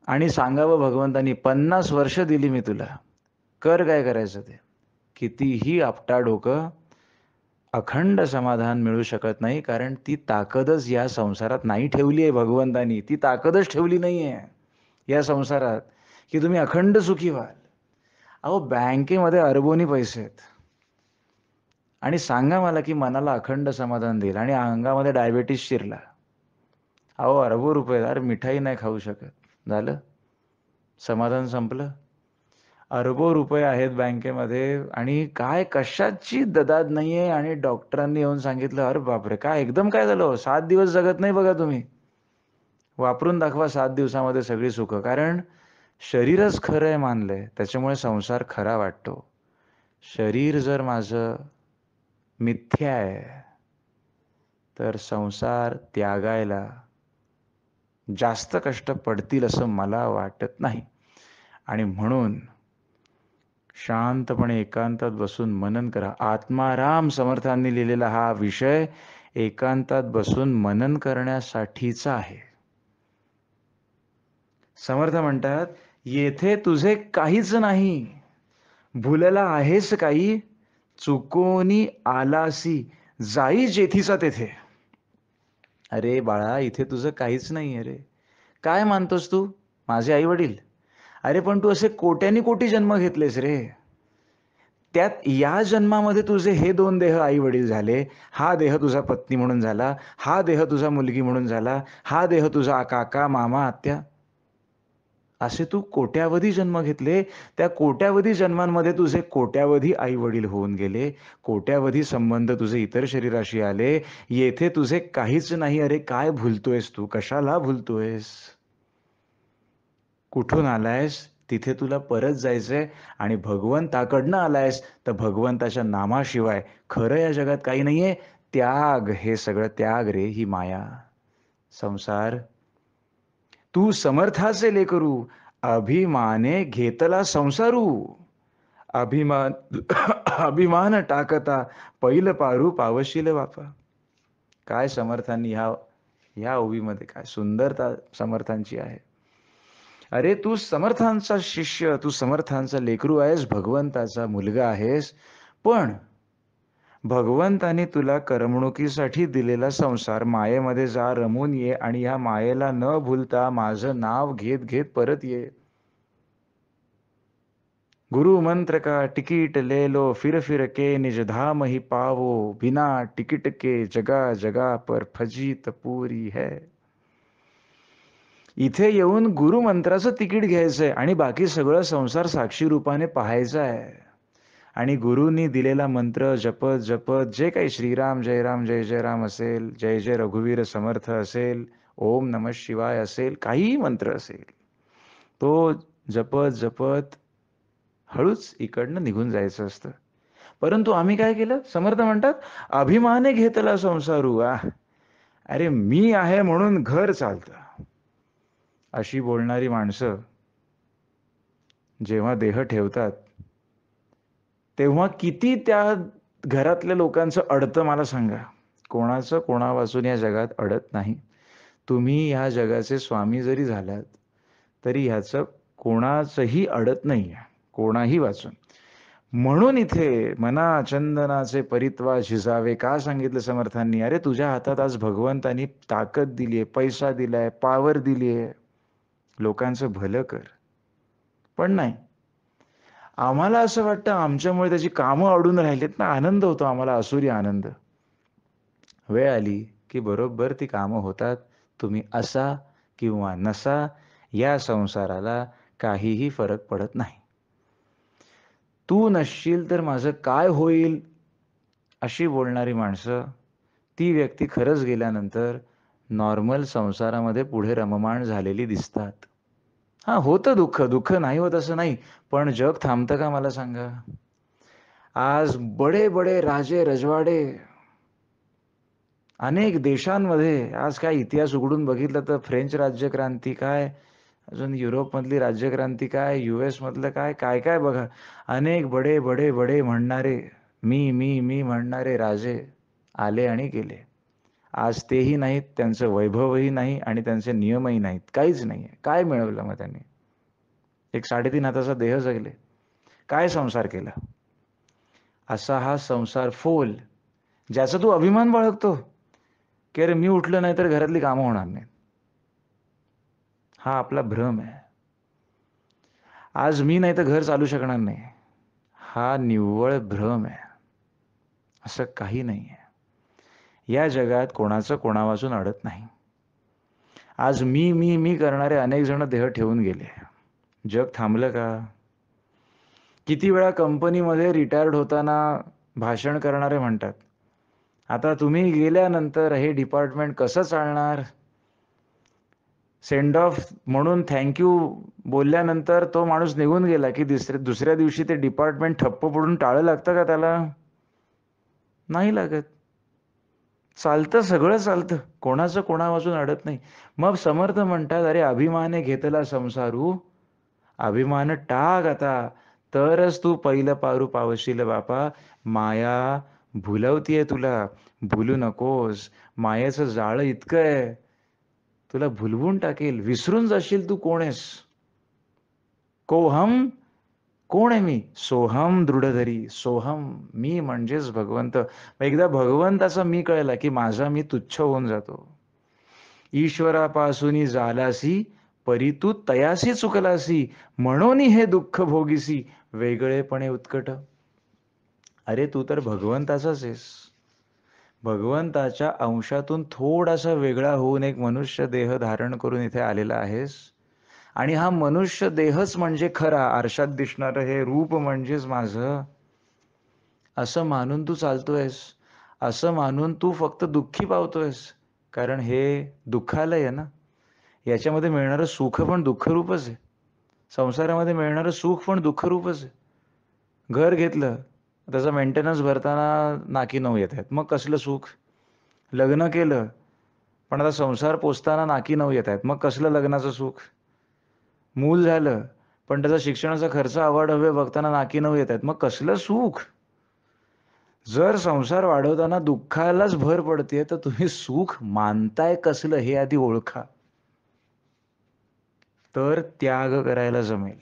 आणि सांगावं भगवंतानी, 50 वर्ष दिली मी तुला, कर काय करायचं ते. कितीही आपटा डोकं, अखंड समाधान मिळू शकत नाही, कारण ती ताकदच या संसारात नाही ठेवली आहे भगवंतानी. ती ताकदच ठेवली नाही आहे या संसारात, की तुम्ही अखंड सुखी व्हाल. अहो, बँकेमध्ये अरबोनी पैसे आहेत आणि सांगा मला, की मनाला अखंड समाधान देईल आणि अंगामध्ये डायबिटीस शिरला. अहो, अरबो रुपये, अरे मिठाई नाही खाऊ शकत. झालं? समाधान संपलं? अरबो रुपये आहेत बँकेमध्ये आणि काय कशाची ददाद नाहीये आणि डॉक्टरांनी येऊन सांगितलं, "अरे बापरे! काय एकदम काय झालं हो? 7 दिवस जगत नाही बघा तुम्ही. वापरून दाखवा 7 दिवसामध्ये सगळी सुखं." कारण शरीरच खरं आहे मानलंय, त्याच्यामुळे संसार खरा वाटतो. शरीर जर माझं मिथ्या आहे, तर संसार त्यागायला जास्त कष्ट पडतील असं मला वाटत नाही. आणि म्हणून शांतपणे एकांतात बसून मनन करा. आत्माराम समर्थांनी लिहिलेला हा विषय एकांतात बसून मनन करण्यासाठीचा आहे. समर्थ म्हणतात, "येथे तुझे काहीच नाही, भुलला आहेस काही, चुकोनी आलासी, जाई जेथीचा तेथे." अरे बाळा, इथे तुझं काहीच नाही आहे रे. काय मानतोस तू? माझे आई वडील. अरे पण तू असे कोट्यानी कोटी जन्म घेतलेस रे. त्यात या जन्मामध्ये तुझे हे 2 देह आई वडील झाले, हा देह तुझा पत्नी म्हणून झाला, हा देह तुझा मुलगी म्हणून झाला, हा देह तुझा काका, मामा, आत्या. असे तू कोट्यावधी जन्म घेतले. त्या कोट्यावधी जन्मांमध्ये तुझे कोट्यावधी आई वडील होऊन गेले, कोट्यावधी संबंध तुझे इतर शरीराशी आले. येथे तुझे काहीच नाही. अरे काय भुलतोयस तू? कशाला भुलतोयस? कुठून आलायस? तिथे तुला परत जायचंय आणि भगवंताकडनं आलायस तर भगवंताच्या नामाशिवाय खरं या जगात काही नाहीये. त्याग, हे सगळं त्याग रे, ही माया, संसार. तू समर्थाचे लेकरू, अभिमाने घेतला संसारू. अभिमान अभिमान टाकता पैल पारू पावशील बापा. काय समर्थांनी ह्या ओवीमध्ये काय सुंदरता समर्थांची आहे. अरे तू समर्थांचा शिष्य, तू समर्थांचा लेकरू आहेस, भगवंताचा मुलगा आहेस, पण भगवंताने तुला करमणुकीसाठी दिलेला संसार, मायेमध्ये जा, रमून ये आणि या मायेला न भूलता माझं नाव घेत घेत परत ये. गुरु मंत्र का टिकीट ले लो, फिर फिर के निज धाम ही पावो, बिना टिकट के जगा जगा पर फजीत पूरी है. इथे येऊन गुरुमंत्राचं तिकीट घ्यायचंय आणि बाकी सगळं संसार साक्षी रूपाने पाहायचं आहे. आणि गुरुंनी दिलेला मंत्र जपत जपत जे काही श्रीराम जय राम जय जय राम असेल, जय जय रघुवीर समर्थ असेल, ओम नमः शिवाय असेल, काहीही मंत्र असेल, तो जपत जपत हळूच इकडनं निघून जायचं असतं. परंतु आम्ही काय केलं? समर्थ म्हणतात, अभिमाने घेतला संसारू. अरे मी आहे म्हणून घर चालतं. अशी बोलणारी माणसं जेव्हा देह ठेवतात तेव्हा किती त्या घरातल्या लोकांचं अडतं मला सांगा. कोणाचं कोणावाचून या जगात अडत नाही. तुम्ही या जगाचे स्वामी जरी झालात तरी ह्याचं कोणाचंही अडत नाही आहे, कोणाही वाचून. म्हणून इथे मना चंदनाचे परित्वा झिजावे का सांगितलं समर्थांनी? अरे तुझ्या हातात आज भगवंतानी ताकद दिलीये, पैसा दिलाय, पावर दिलीये, लोकांचं भलं कर. पण नाही, आम्हाला असं वाटतं आमच्यामुळे त्याची कामं अडून राहिलेत ना. आनंद होतो आम्हाला, असुरी आनंद. वेळ आली की बरोबर ती कामं होतात. तुम्ही असा किंवा नसा, या संसाराला काहीही फरक पडत नाही. तू नसशील तर माझं काय होईल, अशी बोलणारी माणसं, ती व्यक्ती खरंच गेल्यानंतर नॉर्मल संसारामध्ये पुढे रममाण झालेली दिसतात. हां, होतं दुःख, दुःख नाही होत असं नाही, पण जग थांबतं का मला सांगा? आज बडे बडे राजे रजवाडे अनेक देशांमध्ये, आज काय इतिहास उघडून बघितलं तर फ्रेंच राज्यक्रांती काय, अजून युरोपमधली राज्यक्रांती काय, US मधलं काय, काय काय बघा. अनेक बडे बडे बडे म्हणणारे, मी म्हणणारे राजे आले आणि गेले. आज तेही नाहीत, त्यांचं वैभवही नाही आणि त्यांचे नियमही नाहीत, काहीच नाहीये. काय मिळवलं मग त्यांनी? एक 3.5 हाताचा देह जगले. काय संसार केला? असा हा संसार फोल, ज्याचा तू अभिमान बाळगतो, की अरे मी उठलं नाही तर घरातली कामं होणार नाहीत. हा आपला भ्रम आहे. आज मी नाही तर घर चालू शकणार नाही. हा निव्वळ भ्रम आहे. असं काही नाहीये. या जगात कोणाचं कोणावाचून अडत नाही. आज मी करणारे अनेक जण देह ठेवून गेले. जग थांबलं का? किती वेळा कंपनीमध्ये रिटायर्ड होताना भाषण करणारे म्हणतात, आता तुम्ही गेल्यानंतर हे डिपार्टमेंट कसं चालणार? सेंड ऑफ म्हणून थँक यू बोलल्यानंतर तो माणूस निघून गेला की दुसऱ्या दिवशी ते डिपार्टमेंट ठप्प पडून टाळं लागतं का त्याला? नाही लागत. चालतं, सगळं चालतं. कोणाचं कोणावाचून अडत नाही. मग समर्थ म्हणतात, अरे अभिमाने घेतला संसारू, अभिमान टाक आता, तरच तू पहिलं पारू पावशील बापा. माया भुलवतीये तुला, भुलू नकोस. मायेचं जाळं इतकं आहे, तुला भुलवून टाकेल. विसरून जाशील तू कोण आहेस. कोहम, कोण आहे मी? सोहम दृढधरी, सोहम, मी म्हणजेच भगवंत. एकदा भगवंताचा मी कळला की माझा मी तुच्छ होऊन जातो. ईश्वरापासून जालासी, परी तू तयासी चुकलासी, म्हणून हे दुःख भोगीसी, वेगळेपणे उत्कट. अरे तू तर भगवंताचाच आहेस. भगवंताच्या अंशातून थोडासा वेगळा होऊन एक मनुष्य देह धारण करून इथे आलेला आहेस. आणि हा मनुष्य देहच म्हणजे खरा, आरशात दिसणारं हे रूप म्हणजेच माझं, असं मानून तू चालतोयस. असं मानून तू फक्त दुःखी पावतोयस. कारण हे दुःखालय आहे ना. याच्यामध्ये मिळणारं सुख पण दुःखरूपच आहे. संसारामध्ये मिळणारं सुख पण दुःखरूपच आहे. घर घेतलं, त्याचा मेंटेनन्स भरताना नाकी नऊ येत आहेत, मग कसलं सुख? लग्न केलं, पण आता संसार पोसताना नाकी नऊ येत आहेत, मग कसलं लग्नाचं सुख? मूल झालं, पण त्याचा शिक्षणाचा खर्च अवाढव्य बघताना नाकी नऊ येत आहेत, मग कसलं सुख? जर संसार वाढवताना दुःखालाच भर पडते, तर तुम्ही सुख मानताय कसलं हे आधी ओळखा. तर त्याग करायला जमेल.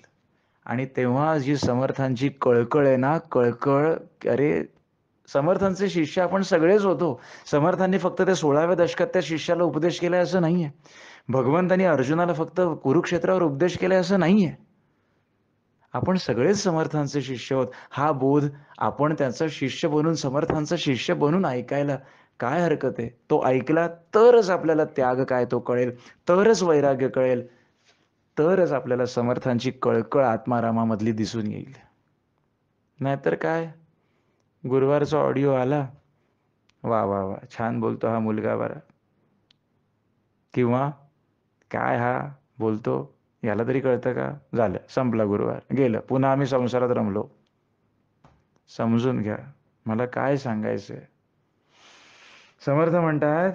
आणि तेव्हा जी समर्थांची कळकळ आहे ना, कळकळ, अरे समर्थांचे शिष्य आपण सगळेच होतो. समर्थांनी फक्त त्या 16व्या दशकात त्या शिष्याला उपदेश केलाय असं नाहीये. भगवंतांनी अर्जुनाला फक्त कुरुक्षेत्रावर उपदेश केलाय असं नाहीये. आपण सगळेच समर्थांचे शिष्य आहोत. हा बोध आपण त्याचा शिष्य बनून, समर्थांचा शिष्य बनून ऐकायला काय हरकत आहे? तो ऐकला तरच आपल्याला त्याग काय तो कळेल, तरच वैराग्य कळेल, तरच आपल्याला समर्थांची कळकळ आत्मारामामधली दिसून येईल. नाहीतर काय, गुरुवारचा ऑडिओ आला, वा वा वा छान बोलतो हा मुलगा बरा, किंवा काय हा बोलतो, याला तरी कळतं का? झालं, संपला गुरुवार, गेलं. पुन्हा आम्ही संसारात रमलो. समजून घ्या, मला काय सांगायचंय. समर्थ म्हणतात,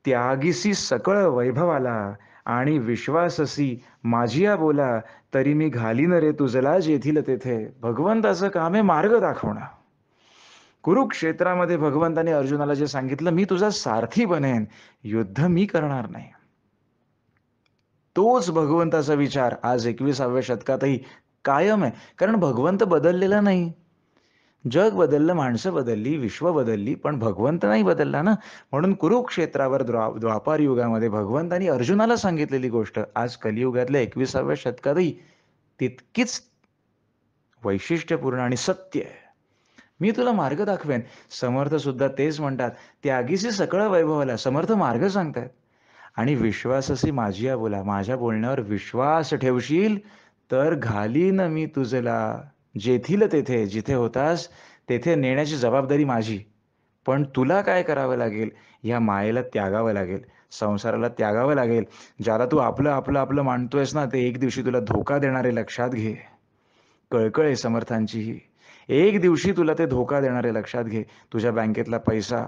त्यागीसी सकळ वैभवाला आणि विश्वाससी माझिया बोला तरी मी घालीन रे तुझला जेथील तेथे. भगवंताचं काम आहे मार्ग दाखवणं. कुरुक्षेत्रामध्ये भगवंताने अर्जुनाला जे सांगितलं, मी तुझा सारथी बनेन, युद्ध मी करणार नाही. तोच भगवंताचा विचार आज 21व्या शतकातही कायम आहे. कारण भगवंत बदललेला नाही. जग बदललं, माणसं बदलली, विश्व बदलली, पण भगवंत नाही बदलला ना. म्हणून कुरुक्षेत्रावर द्वापार युगामध्ये भगवंतानी अर्जुनाला सांगितलेली गोष्ट आज कलियुगातल्या 21व्या शतकातही तितकीच वैशिष्ट्यपूर्ण आणि सत्य आहे. मी तुला मार्ग दाखवेन. समर्थ सुद्धा तेच म्हणतात, त्यागीसी सकळ वैभवाला. समर्थ मार्ग सांगतायत. आणि विश्वाससी माझिया बोला, माझ्या बोलण्यावर विश्वास ठेवशील तर घालीन मी तुझला जेथील तेथे. जिथे होतास तेथे नेण्याची जबाबदारी माझी. पण तुला काय करावं लागेल? या मायेला त्यागावं लागेल, संसाराला त्यागावं लागेल. ज्याला तू आपलं आपलं आपलं मानतोयस ना, ते एक दिवशी तुला धोका देणारे लक्षात घे. कळकळ आहे समर्थांची ही. एक दिवशी तुला ते धोका देणारे लक्षात घे. तुझ्या बँकेतला पैसा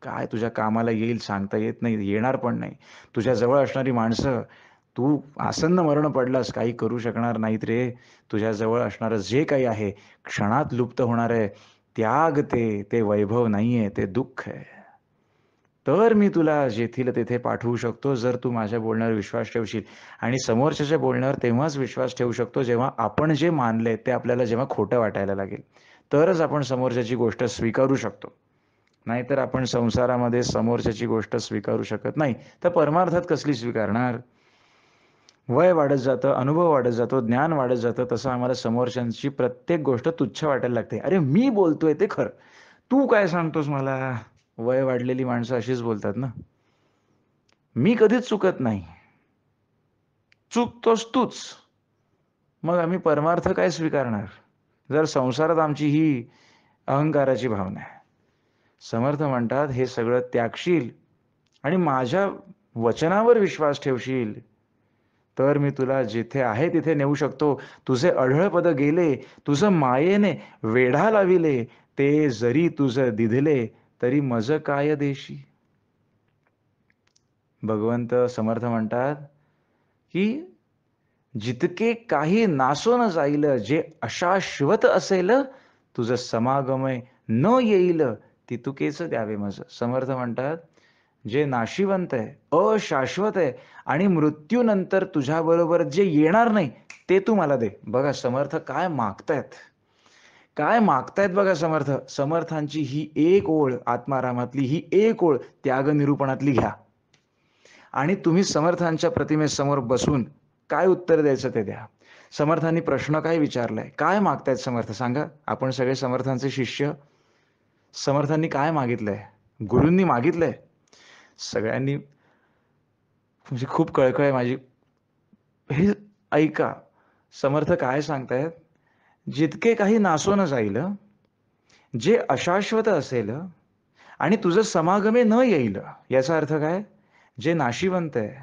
काय तुझ्या कामाला येईल सांगता येत नाही, येणार पण नाही. तुझ्या जवळ असणारी माणसं, तू आसन्न मरण पडलास, काही करू शकणार नाहीत रे. तुझ्या जवळ असणारं जे काही आहे क्षणात लुप्त होणार आहे. त्याग ते वैभव नाहीये, ते दुःख आहे. तर मी तुला जेथील तेथे पाठवू शकतो जर तू माझ्या बोलण्यावर विश्वास ठेवशील. आणि समोरच्याच्या बोलण्यावर तेव्हाच विश्वास ठेवू शकतो जेव्हा आपण जे मानले ते आपल्याला जेव्हा खोटं वाटायला लागेल. तरच आपण समोरच्याची गोष्ट स्वीकारू शकतो. नाहीतर आपण संसारामध्ये समोरच्याची गोष्ट स्वीकारू शकत नाही. तर परमार्थात कसली स्वीकारणार? वय वाढत जातं, अनुभव वाढत जातो, ज्ञान वाढत जातं, तसं आम्हाला समोरच्यांची प्रत्येक गोष्ट तुच्छ वाटायला लागते. अरे मी बोलतोय ते खरं, तू काय सांगतोस मला? वय वाढलेली माणसं अशीच बोलतात ना. मी कधीच चुकत नाही, चुकतोस तूच. मग आम्ही परमार्थ काय स्वीकारणार जर संसारात आमची ही अहंकाराची भावना आहे? समर्थ म्हणतात, हे सगळं त्यागशील आणि माझ्या वचनावर विश्वास ठेवशील तर मी तुला जिथे आहे तिथे नेऊ शकतो. तुझे अढळ पद गेले, तुझं मायेने वेढा लाविले, ते जरी तुझं दिधले तरी मज काय देशी. भगवंत समर्थ म्हणतात की जितके काही नासोन जाईल, जे अशाश्वत असेल, तुझं समागमय न येईल, तितुकेच द्यावे मज. समर्थ म्हणतात, जे नाशिवंत आहे, अशाश्वत आहे आणि मृत्यूनंतर तुझ्याबरोबर जे येणार नाही ते तू मला दे. बघा समर्थ काय मागतायत, काय मागतायत बघा समर्थ. समर्थांची ही एक ओळ, आत्मारामातली ही एक ओळ त्याग निरूपणातली घ्या आणि तुम्ही समर्थांच्या प्रतिमेसमोर बसून काय उत्तर द्यायचं ते द्या. समर्थांनी प्रश्न काय विचारलाय, काय मागतायत समर्थ सांगा. आपण सगळे समर्थांचे शिष्य. समर्थांनी काय मागितलंय? गुरूंनी मागितलंय? सगळ्यांनी म्हणजे खूप कळकळ आहे माझी. हे ऐका, समर्थ काय सांगतायत? जितके काही नासोन जाईल, जे अशाश्वत असेल आणि तुझं समागमे न येईल. याचा अर्थ काय? जे नाशिवंत आहे,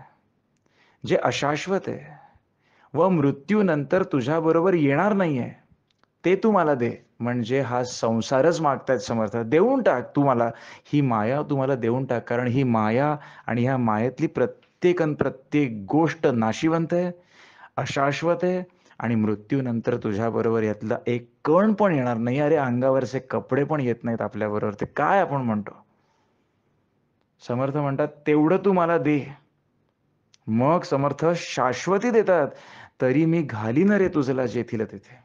जे अशाश्वत आहे व मृत्यूनंतर तुझ्याबरोबर येणार नाहीये, ते तू मला दे. म्हणजे हा संसारच मागतायत समर्थ. देऊन टाक तू मला ही माया, तू मला देऊन टाक. कारण ही माया आणि ह्या मायेतली प्रत्येक गोष्ट नाशिवंत आहे, अशाश्वत आहे आणि मृत्यूनंतर तुझ्याबरोबर यातला एक कण पण येणार नाही. अरे अंगावरचे कपडे पण येत नाहीत आपल्याबरोबर, ते काय आपण म्हणतो. समर्थ म्हणतात, तेवढं तू मला दे. मग समर्थ शाश्वती देतात, तरी मी घालीन रे तुझला जेथील तेथे.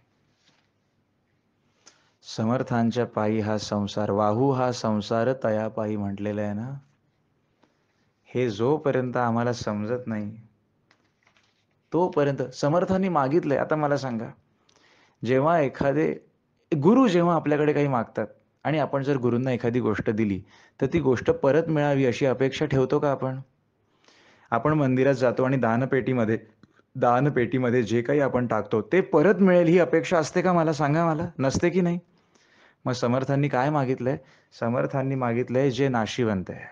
समर्थांच्या पायी हा संसार वाहू, हा संसार तया पायी म्हटलेला आहे ना. हे जोपर्यंत आम्हाला समजत नाही तोपर्यंत समर्थांनी मागितलंय. आता मला सांगा, जेव्हा एखादे गुरु जेव्हा आपल्याकडे काही मागतात आणि आपण जर गुरूंना एखादी गोष्ट दिली तर ती गोष्ट परत मिळावी अशी अपेक्षा ठेवतो का आपण? आपण मंदिरात जातो आणि दानपेटीमध्ये जे काही आपण टाकतो ते परत मिळेल ही अपेक्षा असते का? मला सांगा, मला नसते की नाही? मग समर्थांनी काय मागितलंय? समर्थांनी मागितलंय, जे नाशिवंत आहे,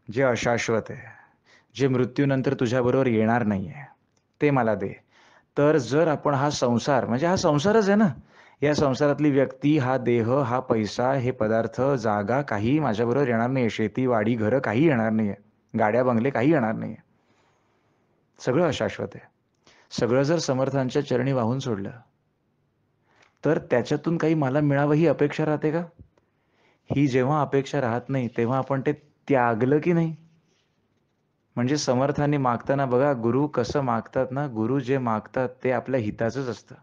जे अशाश्वत आहे, जे मृत्यूनंतर तुझ्याबरोबर येणार नाहीये, ते मला दे. तर जर आपण हा संसार, म्हणजे हा संसारच आहे ना, या संसारातली व्यक्ती, हा देह, हा पैसा, हे पदार्थ, जागा, काही माझ्याबरोबर येणार नाहीये. शेती, वाडी, घरं काही येणार नाहीये. गाड्या बंगले काही येणार नाही. सगळं अशाश्वत आहे. सगळं जर समर्थांच्या चरणी वाहून सोडलं तर त्याच्यातून काही मला मिळावं ही अपेक्षा राहते का? ही जेव्हा अपेक्षा राहत नाही तेव्हा आपण ते त्यागलं की नाही? म्हणजे समर्थांनी मागताना बघा, गुरु कसं मागतात ना, गुरु जे मागतात ते आपल्या हिताचंच असतं.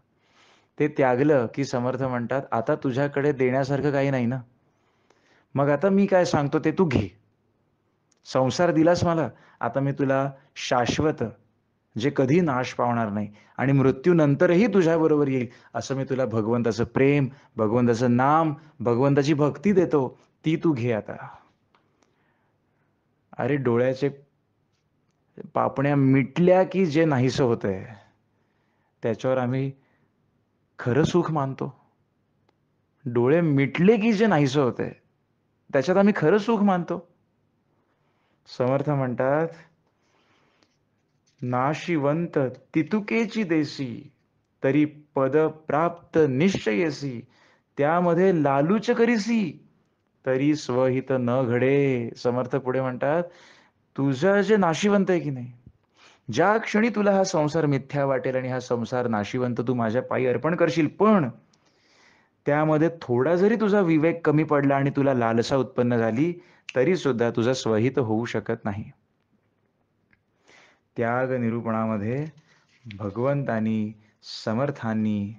ते त्यागलं की समर्थ म्हणतात, आता तुझ्याकडे देण्यासारखं काही नाही ना, मग आता मी काय सांगतो ते तू घे. संसार दिलास मला, आता मी तुला शाश्वत, जे कधी नाश पावणार नाही आणि मृत्यूनंतरही तुझ्याबरोबर येईल, असं मी तुला भगवंताचं प्रेम, भगवंताचं नाम, भगवंताची भक्ती देतो, ती तू घे आता. अरे डोळ्याचे पापण्या मिटल्या की जे नाहीसं होतंय, त्याच्यावर आम्ही खरं सुख मानतो. डोळे मिटले की जे नाहीसं होतंय, त्याच्यात आम्ही खरं सुख मानतो. समर्थ म्हणतात, नाशिवंत तितुकेची देसी, तरी पद प्राप्त निश्चयसी, त्यामध्ये लालूच करीसी, तरी स्वहित न घडे. समर्थ पुढे म्हणतात, तुझं जे नाशिवंत आहे की नाही, ज्या क्षणी तुला हा संसार मिथ्या वाटेल आणि हा संसार नाशिवंत तू माझ्या पायी अर्पण करशील, पण त्यामध्ये थोडा जरी तुझा विवेक कमी पडला आणि तुला लालसा उत्पन्न झाली, तरी सुद्धा तुझं स्वहित होऊ शकत नाही. त्याग निरूपणामध्ये भगवंतांनी, समर्थांनी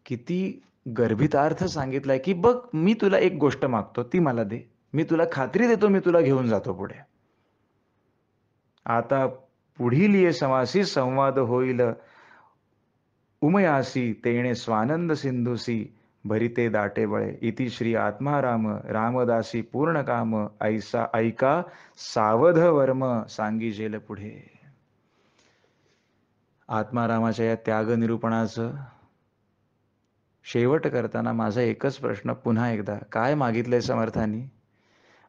किती गर्भितार्थ सांगितलाय की बघ, मी तुला एक गोष्ट मागतो ती मला दे, मी तुला खात्री देतो, मी तुला घेऊन जातो पुढे. आता पुढील ये समासी संवाद होईल उमयासी, तेणे स्वानंद सिंधुसी, भरिते दाटे बळे. इति श्री आत्माराम रामदासी पूर्ण काम, ऐसा ऐका सावध वर्म, सांगी जेल पुढे. आत्मारामाच्या या त्याग निरूपणाचं शेवट करताना माझा एकच प्रश्न पुन्हा एकदा, काय मागितलंय समर्थांनी?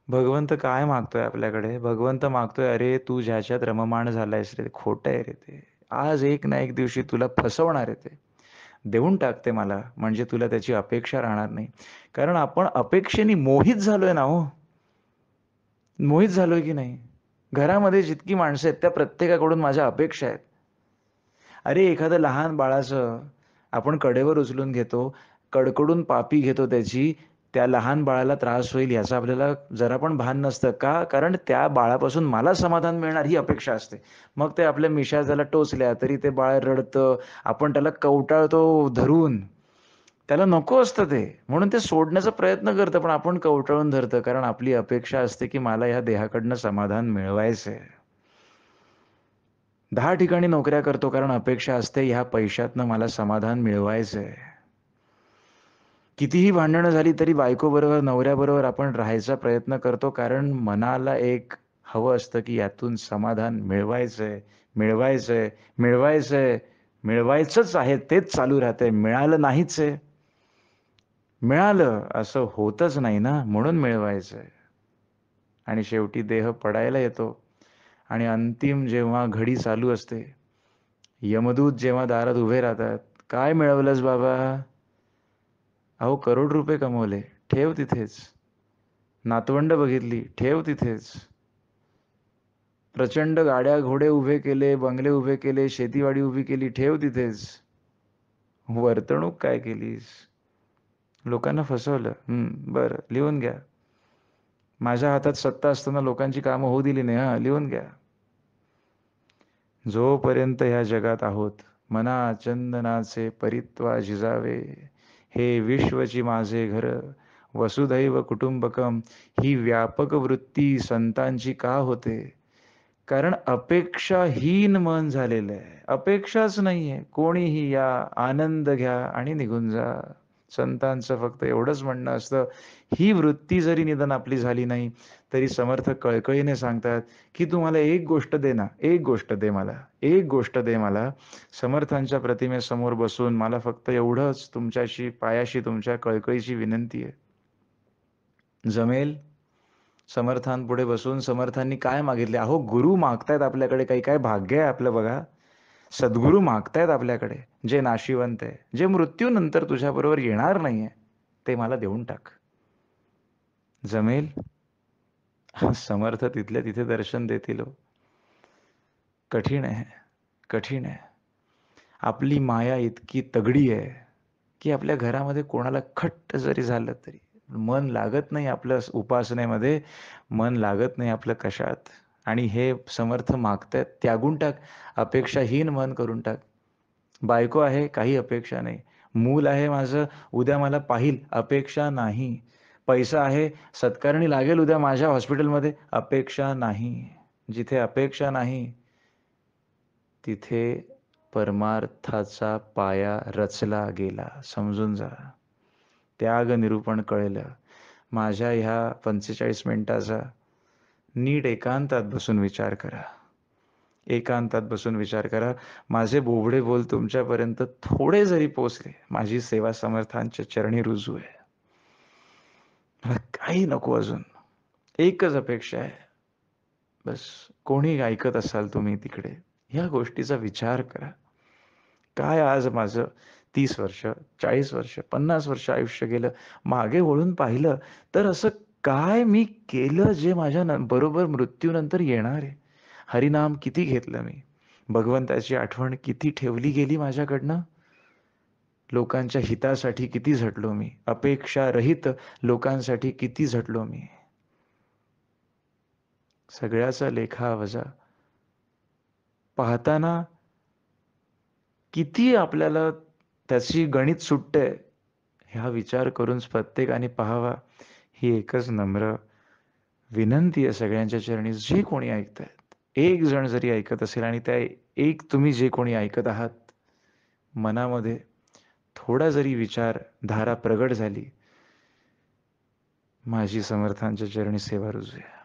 भगवंत काय मागतोय आपल्याकडे? भगवंत मागतोय, अरे तू ज्याच्यात रममाण झालायस रे, खोटं आहे रे ते. आज एक ना एक दिवशी तुला फसवणार आहे ते. देऊन टाक ते मला, म्हणजे तुला त्याची अपेक्षा राहणार नाही. कारण आपण अपेक्षेने मोहित झालोय ना हो. मोहित झालोय की नाही? घरामध्ये जितकी माणसं आहेत त्या प्रत्येकाकडून माझ्या अपेक्षा आहेत. अरे एखादं लहान बाळाचं आपण कडेवर उचलून घेतो, कडकडून पापी घेतो त्याची, त्या लहान बाळाला त्रास होईल याचं आपल्याला जरा पण भान नसतं. का? कारण त्या बाळापासून मला समाधान मिळणार ही अपेक्षा असते. मग ते आपल्या मिशा त्याला टोचल्या तरी ते बाळ रडतं, आपण त्याला कवटाळतो धरून. त्याला नको असतं ते, म्हणून ते सोडण्याचा प्रयत्न करतं, पण आपण कवटाळून धरतं, कारण आपली अपेक्षा असते की मला या देहाकडनं समाधान मिळवायचंय. 10 ठिकाणी नोकऱ्या करतो कारण अपेक्षा असते ह्या पैशातनं मला समाधान मिळवायचंय. कितीही भांडणं झाली तरी बायकोबरोबर, नवऱ्याबरोबर आपण राहायचा प्रयत्न करतो, कारण मनाला एक हवं असतं की यातून समाधान मिळवायचंय, मिळवायचंय, मिळवायचंय, मिळवायचंच आहे. तेच चालू राहतंय. मिळालं नाहीच आहे. मिळालं असं होतच नाही ना, म्हणून मिळवायचंय. आणि शेवटी देह पडायला येतो आणि अंतिम जेव्हा घडी चालू असते, यमदूत जेव्हा दारात उभे राहतात, काय मिळवलंस बाबा? अहो करोड रुपये कमवले, ठेव तिथेच. नातवंड बघितली, ठेव तिथेच. प्रचंड गाड्या घोडे उभे केले, बंगले उभे केले, शेतीवाडी उभी केली, ठेव तिथेच. वर्तणूक काय केलीस? लोकांना फसवलं. बरं, लिहून घ्या. माझ्या हातात सत्ता असताना लोकांची कामं होऊ दिली नाही. लिहून घ्या. जोपर्यंत ह्या जगात आहोत, मना चंदनाचे परित्वा जिजावे, हे विश्वची माझे घर, वसुधैव कुटुंबकम, ही व्यापक वृत्ती संतांची का होते? कारण अपेक्षाहीन मन झालेलं आहे. अपेक्षाच नाहीये. कोणीही या, आनंद घ्या आणि निघून जा. संतांचं फक्त एवढंच म्हणणं असतं. ही वृत्ती जरी निदान आपली झाली नाही, तरी समर्थ कळकळीने सांगतात, की "तू मला एक गोष्ट दे ना, एक गोष्ट दे मला, एक गोष्ट दे मला." समर्थांच्या प्रतिमेसमोर बसून मला फक्त एवढंच तुमच्याशी, पायाशी तुमच्या कळकळीची विनंती आहे. जमेल? समर्थांपुढे बसून समर्थांनी काय मागितले? अहो गुरु मागतायत आपल्याकडे, काही काय भाग्य आहे आपलं बघा. सद्गुरू मागतायत आपल्याकडे, जे नाशिवंत आहे, जे मृत्यूनंतर तुझ्याबरोबर येणार नाहीये, ते मला देऊन टाक. जमेल? समर्थ तिथल्या तिथे दर्शन देतील हो. कठीण आहे, कठीण आहे. आपली माया इतकी तगडी आहे की आपल्या घरामध्ये कोणाला खट्ट जरी झालं तरी मन लागत नाही आपलं उपासनेमध्ये, मन लागत नाही आपलं कशात. आणि हे समर्थ मागतायत, त्यागून टाक, अपेक्षाहीन मन करून टाक. बायको आहे, काही अपेक्षा नाही. मूल आहे माझं, उद्या मला पाहिल, अपेक्षा नाही. पैसा आहे, सत्कारणी लागेल उद्या माझ्या हॉस्पिटलमध्ये, अपेक्षा नाही. जिथे अपेक्षा नाही तिथे परमार्थाचा पाया रचला गेला. समजून जा. त्याग निरूपण कळलं. माझ्या ह्या 45 मिनिटाचा नीट एकांतात बसून विचार करा. एकांतात बसून विचार करा. माझे बोबडे बोल तुमच्यापर्यंत थोडे जरी पोचले, माझी सेवा समर्थांच्या चरणी रुजू आहे. मला काही नको अजून. एकच अपेक्षा आहे. बस कोणी ऐकत असाल तुम्ही तिकडे, ह्या गोष्टीचा विचार करा. काय आज माझं 30 वर्ष, 40 वर्ष, 50 वर्ष आयुष्य गेलं. मागे वळून पाहिलं तर असं काय मी केलं जे माझ्या बरोबर मृत्यूनंतर येणार आहे. हरिनाम किती घेतलं मी. भगवंताची आठवण किती ठेवली गेली माझ्याकडनं. लोकांच्या हितासाठी किती झटलो मी. अपेक्षा रहित लोकांसाठी किती झटलो मी. सगळ्याचा लेखावजा पाहताना किती आपल्याला त्याची गणित सुटतंय, ह्या विचार करून प्रत्येकाने पाहावा, ही एकच नम्र विनंती आहे सगळ्यांच्या चरणी. जे कोणी ऐकतायत, एक जण जरी ऐकत असेल आणि त्या एक तुम्ही जे कोणी ऐकत आहात, मनामध्ये थोडा जरी विचार धारा प्रगट झाली, माझी समर्थांच्या चरणी सेवा रुजू आहे.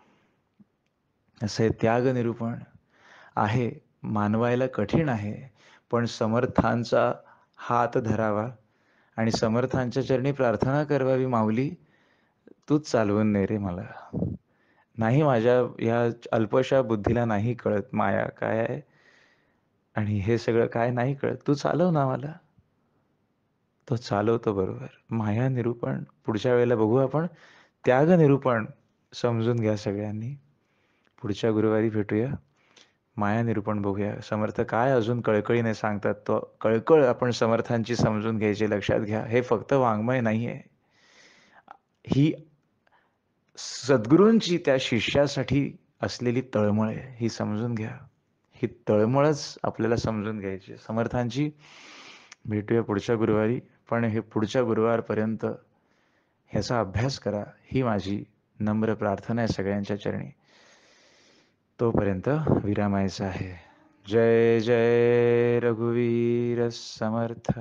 असं हे त्याग निरूपण आहे. मानवायला कठीण आहे, पण समर्थांचा हात धरावा आणि समर्थांच्या चरणी प्रार्थना करावी, माऊली तूच चालवून ने रे मला. नाही माझ्या या अल्पशा बुद्धीला नाही कळत माया काय आहे आणि हे सगळं काय नाही कळत. तू चालव ना मला. तो चालवतो बरोबर. माया निरूपण पुढच्या वेळेला बघू आपण. त्याग निरूपण समजून घ्या सगळ्यांनी. पुढच्या गुरुवारी भेटूया. माया निरूपण बघूया. समर्थ काय अजून कळकळीने सांगतात, तो कळकळ आपण समर्थांची समजून घ्यायची. लक्षात घ्या, हे फक्त वाङ्मय नाहीये. ही सद्गुरूंची त्या शिष्यासाठी असलेली तळमळ आहे. ही समजून घ्या. ही तळमळच आपल्याला समजून घ्यायची समर्थांची. भेटूया पुढच्या गुरुवारी. पण हे पुढच्या गुरुवारपर्यंत ह्याचा अभ्यास करा, ही माझी नम्र प्रार्थना आहे सगळ्यांच्या चरणी. तोपर्यंत विरामायचं आहे. जय जय रघुवीर समर्थ.